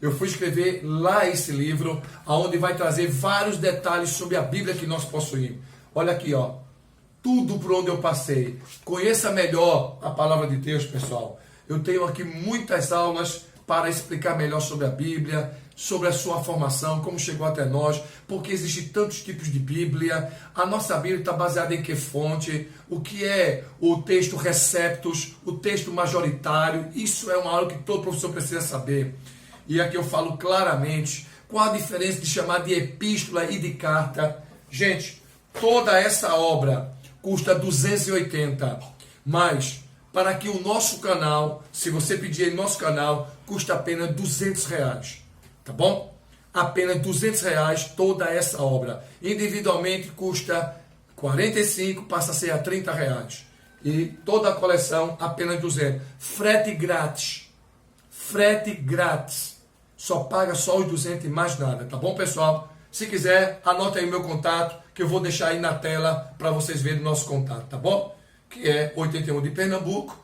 Eu fui escrever lá esse livro, aonde vai trazer vários detalhes sobre a Bíblia que nós possuímos. Olha aqui, ó. Tudo por onde eu passei. Conheça melhor a palavra de Deus, pessoal. Eu tenho aqui muitas aulas para explicar melhor sobre a Bíblia, sobre a sua formação, como chegou até nós, porque existem tantos tipos de Bíblia. A nossa Bíblia está baseada em que fonte? O que é o texto receptus, o texto majoritário? Isso é uma aula que todo professor precisa saber. E aqui eu falo claramente qual a diferença de chamar de epístola e de carta. Gente, toda essa obra custa 280, mas para que o nosso canal, se você pedir em nosso canal, custa apenas R$200, tá bom? Apenas R$200 toda essa obra. Individualmente custa 45, passa a ser a R$30. E toda a coleção apenas 200. Frete grátis. Frete grátis. Só paga só os 200 e mais nada, tá bom, pessoal? Se quiser, anota aí o meu contato, que eu vou deixar aí na tela para vocês verem o nosso contato, tá bom? Que é 81 de Pernambuco,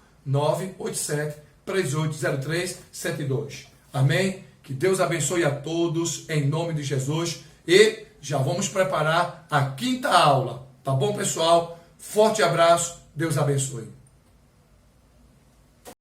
987-380372. Amém? Que Deus abençoe a todos, em nome de Jesus. E já vamos preparar a 5ª aula, tá bom, pessoal? Forte abraço, Deus abençoe.